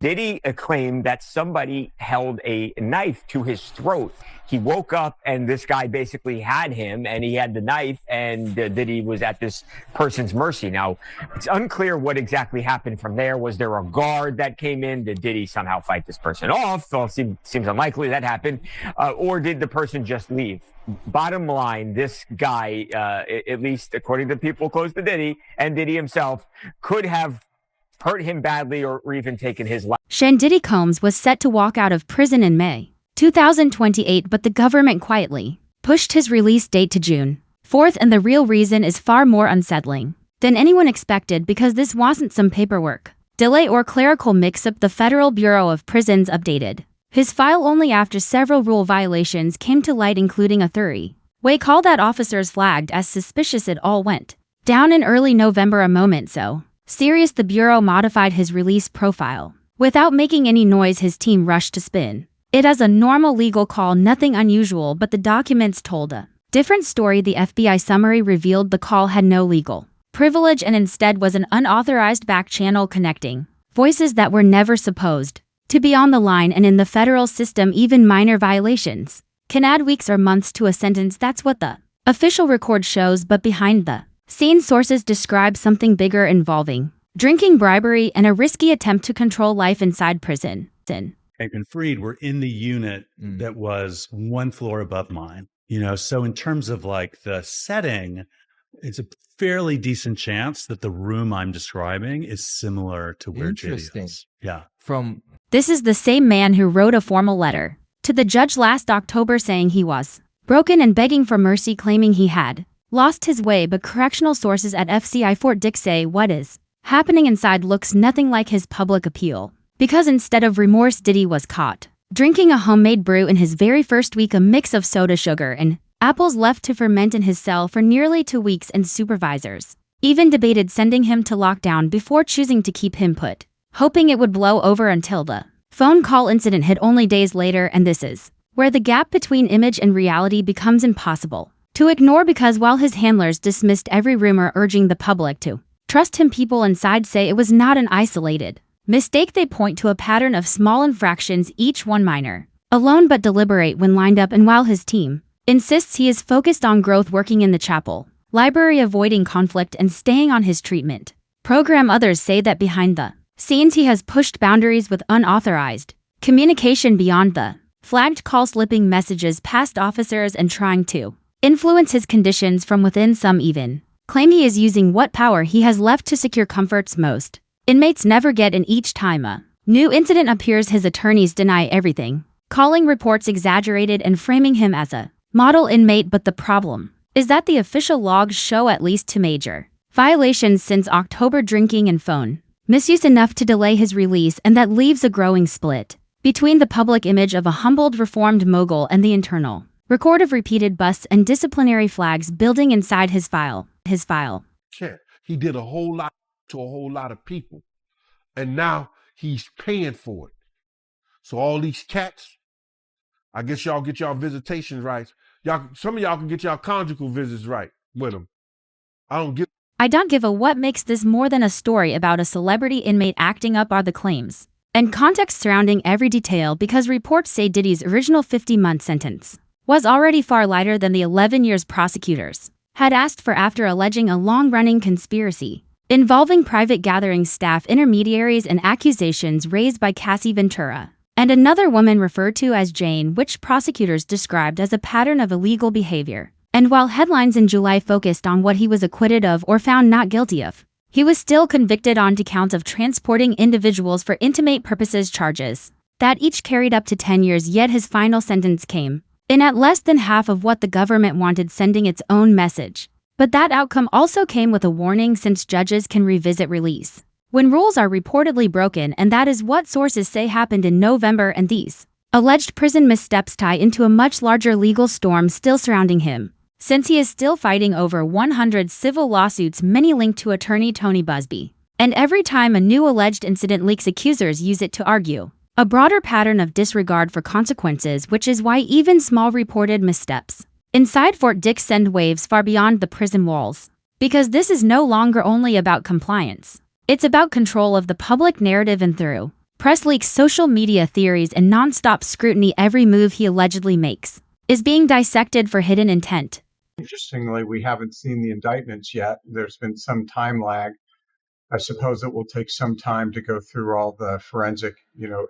Diddy claimed that somebody held a knife to his throat. He woke up and this guy basically had him and he had the knife, and Diddy was at this person's mercy. Now, it's unclear what exactly happened from there. Was there a guard that came in? Did Diddy somehow fight this person off? Well, seems unlikely that happened. Or did the person just leave? Bottom line, this guy, at least according to people close to Diddy and Diddy himself, could have hurt him badly or even taken his life. Diddy Combs was set to walk out of prison in May 2028, but the government quietly pushed his release date to June 4th, and the real reason is far more unsettling than anyone expected, because this wasn't some paperwork delay or clerical mix-up. The Federal Bureau of Prisons updated his file only after several rule violations came to light, including a three-way call that officers flagged as suspicious. It all went down in early November, a moment so serious the Bureau modified his release profile. Without making any noise, his team rushed to spin it as a normal legal call, nothing unusual, but the documents told a different story. The FBI summary revealed the call had no legal privilege and instead was an unauthorized back channel connecting voices that were never supposed to be on the line, and in the federal system, even minor violations can add weeks or months to a sentence. That's what the official record shows, but behind the scenes sources describe something bigger involving drinking, bribery, and a risky attempt to control life inside prison. And Freed were in the unit that was one floor above mine. So in terms of like the setting, it's a fairly decent chance that the room I'm describing is similar to where Diddy is. Yeah. This is the same man who wrote a formal letter to the judge last October saying he was broken and begging for mercy, claiming he had lost his way, but correctional sources at FCI Fort Dix say what is happening inside looks nothing like his public appeal. Because instead of remorse, Diddy was caught drinking a homemade brew in his very first week, a mix of soda, sugar, and apples left to ferment in his cell for nearly 2 weeks, and supervisors even debated sending him to lockdown before choosing to keep him put, hoping it would blow over until the phone call incident hit only days later. And this is where the gap between image and reality becomes impossible to ignore, because while his handlers dismissed every rumor urging the public to trust him, people inside say it was not an isolated mistake. They point to a pattern of small infractions, each one minor, alone but deliberate when lined up, and while his team insists he is focused on growth, working in the chapel library, avoiding conflict, and staying on his treatment program, others say that behind the scenes he has pushed boundaries with unauthorized communication beyond the flagged call, slipping messages past officers and trying to influence his conditions from within. Some even claim he is using what power he has left to secure comforts most inmates never get, and each time a new incident appears, his attorneys deny everything, calling reports exaggerated and framing him as a model inmate. But the problem is that the official logs show at least 2 major violations since October: drinking and phone misuse, enough to delay his release, and that leaves a growing split between the public image of a humbled reformed mogul and the internal record of repeated busts and disciplinary flags building inside his file. Sure, he did a whole lot to a whole lot of people, and now he's paying for it. So all these cats, I guess y'all get y'all visitation rights. Some of y'all can get y'all conjugal visits right with them. I don't give a what makes this more than a story about a celebrity inmate acting up are the claims and context surrounding every detail, because reports say Diddy's original 50-month sentence was already far lighter than the 11 years prosecutors had asked for, after alleging a long-running conspiracy involving private gathering staff, intermediaries, and accusations raised by Cassie Ventura and another woman referred to as Jane, which prosecutors described as a pattern of illegal behavior. And while headlines in July focused on what he was acquitted of or found not guilty of, he was still convicted on 2 counts of transporting individuals for intimate purposes, charges that each carried up to 10 years. Yet his final sentence came in at less than half of what the government wanted, sending its own message. But that outcome also came with a warning, since judges can revisit release when rules are reportedly broken, and that is what sources say happened in November, and these alleged prison missteps tie into a much larger legal storm still surrounding him, since he is still fighting over 100 civil lawsuits, many linked to attorney Tony Busby. And every time a new alleged incident leaks, accusers use it to argue a broader pattern of disregard for consequences, which is why even small reported missteps inside Fort Dix send waves far beyond the prison walls. Because this is no longer only about compliance. It's about control of the public narrative, and through Press leaks, social media theories, and nonstop scrutiny. Every move he allegedly makes is being dissected for hidden intent. Interestingly, we haven't seen the indictments yet. There's been some time lag. I suppose it will take some time to go through all the forensic,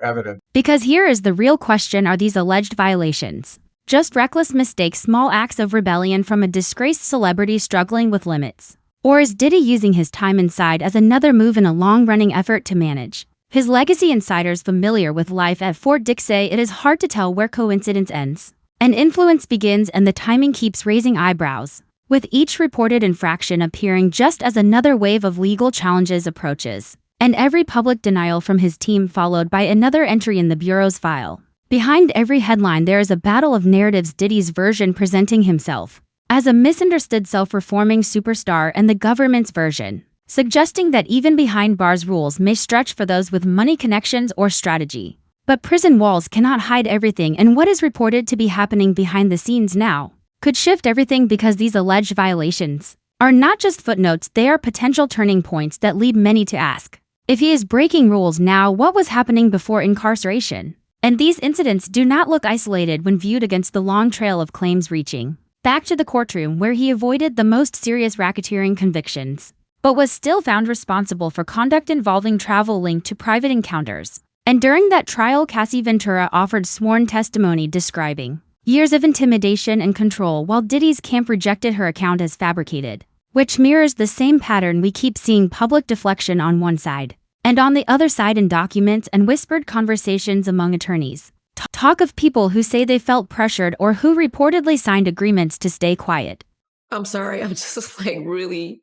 evidence. Because here is the real question: are these alleged violations just reckless mistakes, small acts of rebellion from a disgraced celebrity struggling with limits? Or is Diddy using his time inside as another move in a long-running effort to manage his legacy? Insiders familiar with life at Fort Dix say it is hard to tell where coincidence ends and influence begins, and the timing keeps raising eyebrows, with each reported infraction appearing just as another wave of legal challenges approaches, and every public denial from his team followed by another entry in the Bureau's file. Behind every headline there is a battle of narratives, Diddy's version presenting himself as a misunderstood self-reforming superstar, and the government's version suggesting that even behind bars rules may stretch for those with money, connections, or strategy. But prison walls cannot hide everything, and what is reported to be happening behind the scenes now could shift everything, because these alleged violations are not just footnotes, they are potential turning points that lead many to ask, if he is breaking rules now, what was happening before incarceration? And these incidents do not look isolated when viewed against the long trail of claims reaching back to the courtroom, where he avoided the most serious racketeering convictions, but was still found responsible for conduct involving travel linked to private encounters. And during that trial, Cassie Ventura offered sworn testimony describing years of intimidation and control, while Diddy's camp rejected her account as fabricated, which mirrors the same pattern we keep seeing: public deflection on one side, and on the other side in documents and whispered conversations among attorneys. Talk of people who say they felt pressured or who reportedly signed agreements to stay quiet. I'm sorry, I'm just really,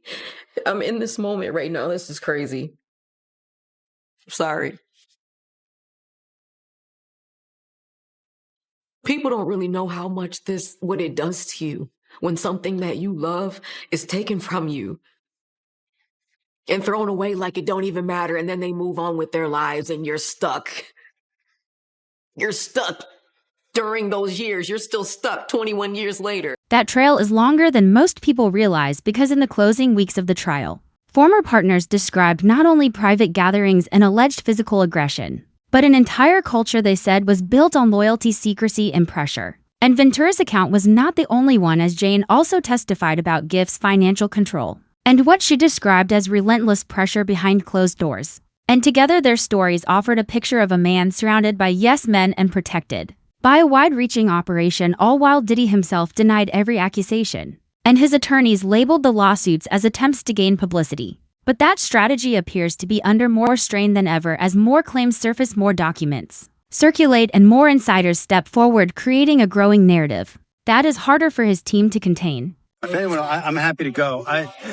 I'm in this moment right now. This is crazy. Sorry. People don't really know how much what it does to you when something that you love is taken from you and thrown away like it don't even matter, and then they move on with their lives and you're stuck. You're stuck during those years. You're still stuck 21 years later. That trail is longer than most people realize, because in the closing weeks of the trial, former partners described not only private gatherings and alleged physical aggression, but an entire culture they said was built on loyalty, secrecy, and pressure. And Ventura's account was not the only one, as Jane also testified about gifts, financial control, and what she described as relentless pressure behind closed doors. And together their stories offered a picture of a man surrounded by yes men and protected by a wide-reaching operation, all while Diddy himself denied every accusation, and his attorneys labeled the lawsuits as attempts to gain publicity. But that strategy appears to be under more strain than ever, as more claims surface, more documents circulate, and more insiders step forward, creating a growing narrative that is harder for his team to contain. Anyway, I'm happy to go.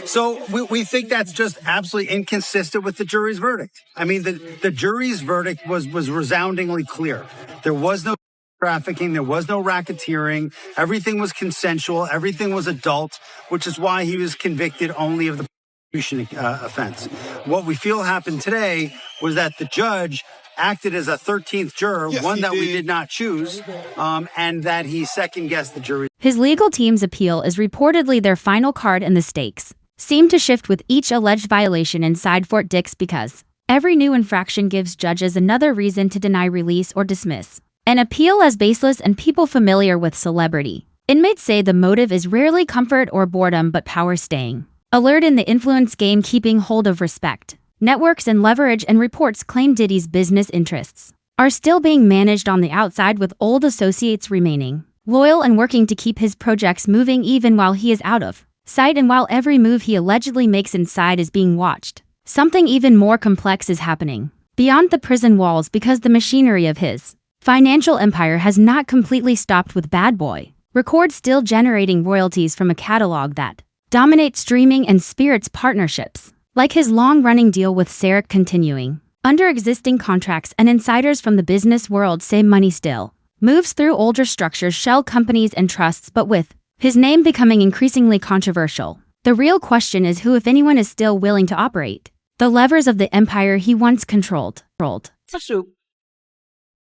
So we think that's just absolutely inconsistent with the jury's verdict. I mean, the jury's verdict was resoundingly clear. There was no trafficking, there was no racketeering, everything was consensual, everything was adult, which is why he was convicted only of the prostitution offense. What we feel happened today was that the judge acted as a 13th juror, one that we did not choose, and that he second-guessed the jury. His legal team's appeal is reportedly their final card, and the stakes seem to shift with each alleged violation inside Fort Dix, because every new infraction gives judges another reason to deny, release, or dismiss an appeal as baseless. And people familiar with celebrity inmates say the motive is rarely comfort or boredom, but power, staying alert in the influence game, keeping hold of respect, networks, and leverage. And reports claim Diddy's business interests are still being managed on the outside, with old associates remaining loyal and working to keep his projects moving even while he is out of sight, and while every move he allegedly makes inside is being watched. Something even more complex is happening beyond the prison walls, because the machinery of his financial empire has not completely stopped, with Bad Boy Records still generating royalties from a catalog that dominates streaming and Spirit's partnerships, like his long-running deal with Sarek, continuing under existing contracts. And insiders from the business world say money still moves through older structures, shell companies, and trusts. But with his name becoming increasingly controversial, the real question is who, if anyone, is still willing to operate the levers of the empire he once controlled. Lawsuit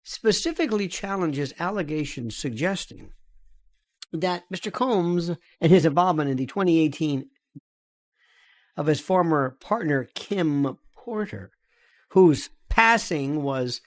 specifically challenges allegations suggesting that Mr. Combs and his involvement in the 2018 of his former partner Kim Porter, whose passing was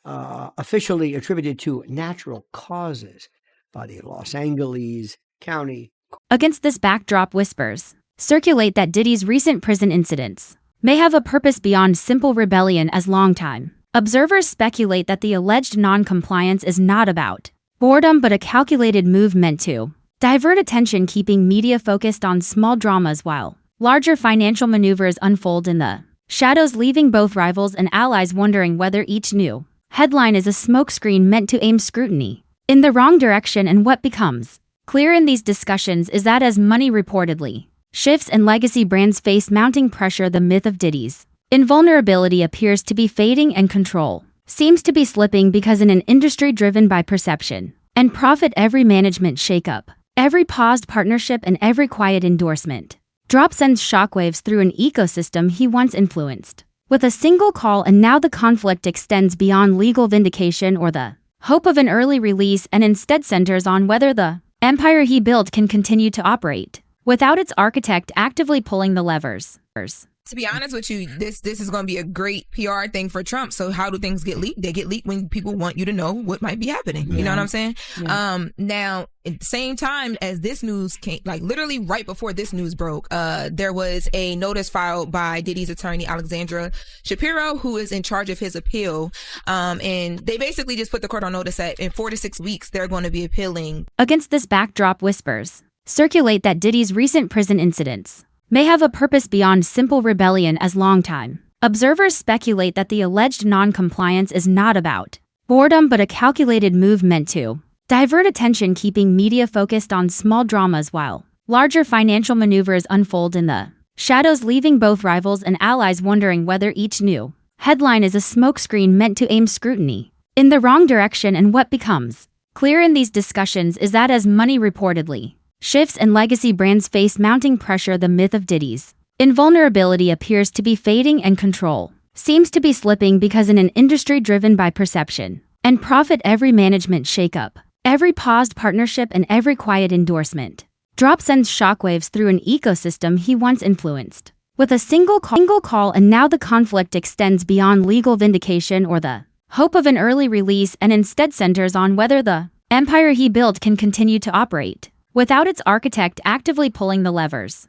officially attributed to natural causes by the Los Angeles County. Against this backdrop, whispers circulate that Diddy's recent prison incidents may have a purpose beyond simple rebellion. As longtime observers speculate that the alleged non-compliance is not about boredom but a calculated move meant to divert attention, keeping media focused on small dramas while larger financial maneuvers unfold in the shadows, leaving both rivals and allies wondering whether each new headline is a smokescreen meant to aim scrutiny in the wrong direction. And what becomes clear in these discussions is that as money reportedly shifts and legacy brands face mounting pressure, the myth of Diddy's invulnerability appears to be fading and control seems to be slipping, because in an industry driven by perception and profit, every management shakeup, every paused partnership, and every quiet endorsement drop sends shockwaves through an ecosystem he once influenced with a single call. And now the conflict extends beyond legal vindication or the hope of an early release, and instead centers on whether the empire he built can continue to operate without its architect actively pulling the levers. To be honest with you, this is going to be a great PR thing for Trump. So how do things get leaked? They get leaked when people want you to know what might be happening. You know what I'm saying? Yeah. Now, at the same time as this news came, like literally right before this news broke, there was a notice filed by Diddy's attorney, Alexandra Shapiro, who is in charge of his appeal. And they basically just put the court on notice that in 4 to 6 weeks, they're going to be appealing. Against this backdrop, whispers circulate that Diddy's recent prison incidents may have a purpose beyond simple rebellion. As longtime observers speculate that the alleged non-compliance is not about boredom but a calculated move meant to divert attention, keeping media focused on small dramas while larger financial maneuvers unfold in the shadows, leaving both rivals and allies wondering whether each new headline is a smokescreen meant to aim scrutiny in the wrong direction. And what becomes clear in these discussions is that as money reportedly shifts and legacy brands face mounting pressure, the myth of Diddy's invulnerability appears to be fading and control seems to be slipping, because in an industry driven by perception and profit, every management shakeup, every paused partnership, and every quiet endorsement drop sends shockwaves through an ecosystem he once influenced with a single call. And now the conflict extends beyond legal vindication or the hope of an early release, and instead centers on whether the empire he built can continue to operate without its architect actively pulling the levers.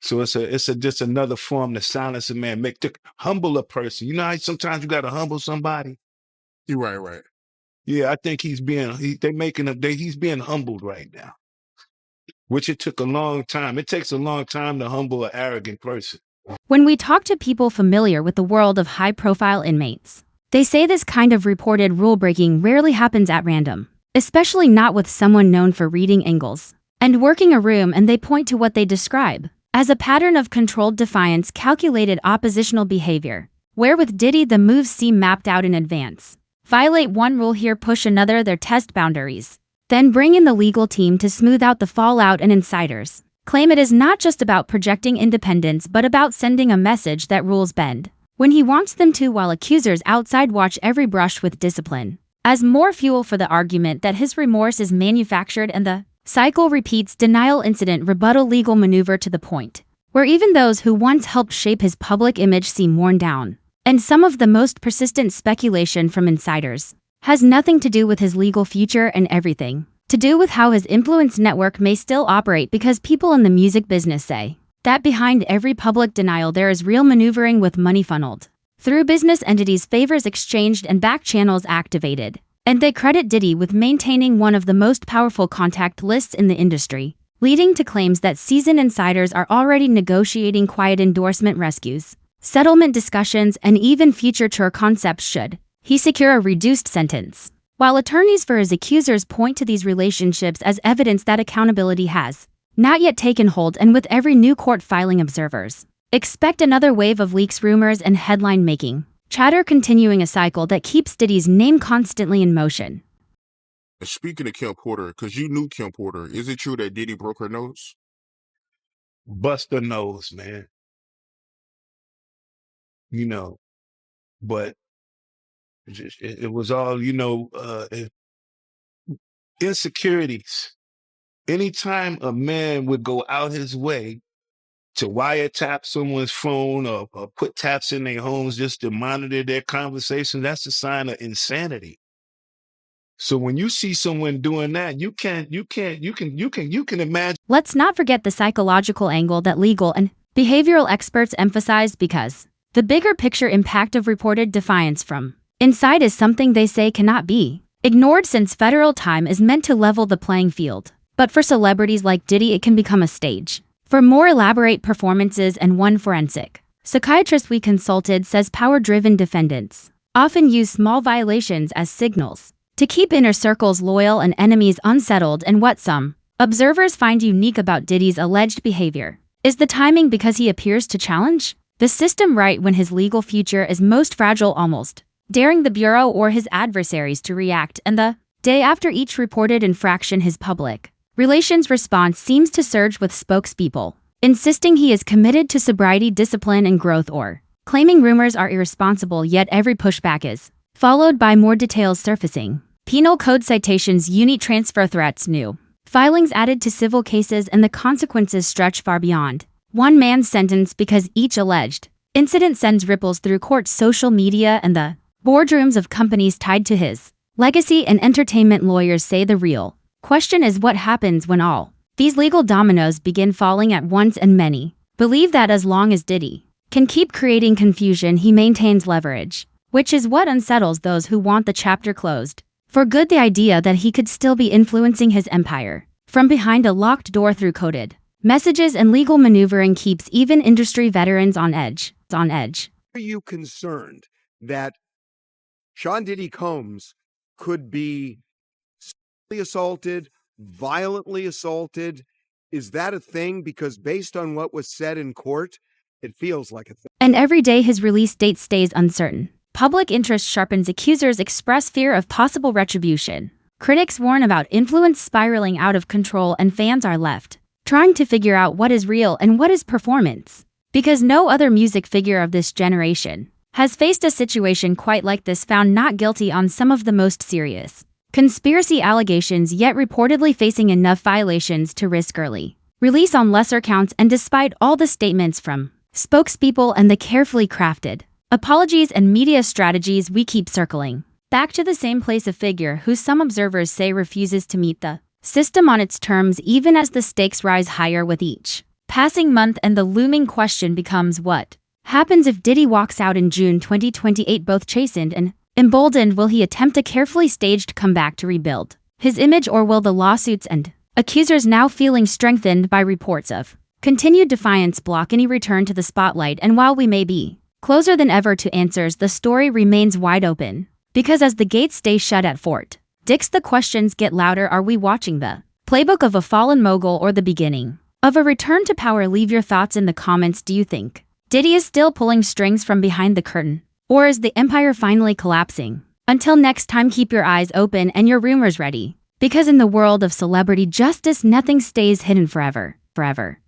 So it's just another form to silence a man, humble a person. You know how sometimes you got to humble somebody? You're right. Yeah, I think he's being humbled right now, which it took a long time. It takes a long time to humble an arrogant person. When we talk to people familiar with the world of high-profile inmates, they say this kind of reported rule-breaking rarely happens at random, especially not with someone known for reading angles and working a room, and they point to what they describe as a pattern of controlled defiance, calculated oppositional behavior, where with Diddy the moves seem mapped out in advance. Violate one rule here, push another there, test boundaries, then bring in the legal team to smooth out the fallout, and insiders claim it is not just about projecting independence but about sending a message that rules bend when he wants them to, while accusers outside watch every brush with discipline as more fuel for the argument that his remorse is manufactured, and the cycle repeats: denial, incident, rebuttal, legal maneuver, to the point where even those who once helped shape his public image seem worn down. And some of the most persistent speculation from insiders has nothing to do with his legal future and everything to do with how his influence network may still operate, because people in the music business say that behind every public denial there is real maneuvering, with money funneled through business entities, favors exchanged, and back channels activated. And they credit Diddy with maintaining one of the most powerful contact lists in the industry, leading to claims that seasoned insiders are already negotiating quiet endorsement rescues, settlement discussions, and even future tour concepts should he secure a reduced sentence. While attorneys for his accusers point to these relationships as evidence that accountability has not yet taken hold, and with every new court filing, observers expect another wave of leaks, rumors, and headline-making chatter, continuing a cycle that keeps Diddy's name constantly in motion. Speaking of Kim Porter, because you knew Kim Porter, is it true that Diddy broke her nose? Bust her nose, man. But it was all, insecurities. Anytime a man would go out his way to wiretap someone's phone or put taps in their homes just to monitor their conversation, that's a sign of insanity. So when you see someone doing that, you can imagine. Let's not forget the psychological angle that legal and behavioral experts emphasize, because the bigger picture impact of reported defiance from inside is something they say cannot be ignored, since federal time is meant to level the playing field. But for celebrities like Diddy, it can become a stage for more elaborate performances, and one forensic psychiatrist we consulted says power-driven defendants often use small violations as signals to keep inner circles loyal and enemies unsettled. And what some observers find unique about Diddy's alleged behavior is the timing, because he appears to challenge the system right when his legal future is most fragile, almost daring the Bureau or his adversaries to react. And the day after each reported infraction, his public relations response seems to surge with spokespeople insisting he is committed to sobriety, discipline, and growth, or claiming rumors are irresponsible. Yet every pushback is followed by more details surfacing: penal code citations, unit transfer threats, new filings added to civil cases, and the consequences stretch far beyond one man's sentence, because each alleged incident sends ripples through courts, social media, and the boardrooms of companies tied to his legacy. And entertainment lawyers say the real question is what happens when all these legal dominoes begin falling at once, and many believe that as long as Diddy can keep creating confusion, he maintains leverage, which is what unsettles those who want the chapter closed for good. The idea that he could still be influencing his empire from behind a locked door through coded messages and legal maneuvering keeps even industry veterans on edge. Are you concerned that Sean Diddy Combs could be sexually assaulted, violently assaulted? Is that a thing? Because based on what was said in court, it feels like a thing. And every day his release date stays uncertain. Public interest sharpens, accusers express fear of possible retribution. Critics warn about influence spiraling out of control, and fans are left trying to figure out what is real and what is performance. Because no other music figure of this generation has faced a situation quite like this, found not guilty on some of the most serious conspiracy allegations, yet reportedly facing enough violations to risk early release on lesser counts. And despite all the statements from spokespeople and the carefully crafted apologies and media strategies, we keep circling back to the same place: a figure who some observers say refuses to meet the system on its terms, even as the stakes rise higher with each passing month. And the looming question becomes, what happens if Diddy walks out in June 2028 both chastened and emboldened? Will he attempt a carefully staged comeback to rebuild his image, or will the lawsuits and accusers, now feeling strengthened by reports of continued defiance, block any return to the spotlight? And while we may be closer than ever to answers, the story remains wide open, because as the gates stay shut at Fort Dix, the questions get louder. Are we watching the playbook of a fallen mogul or the beginning of a return to power? Leave your thoughts in the comments. Do you think Diddy is still pulling strings from behind the curtain, or is the empire finally collapsing? Until next time, keep your eyes open and your rumors ready, because in the world of celebrity justice, nothing stays hidden forever.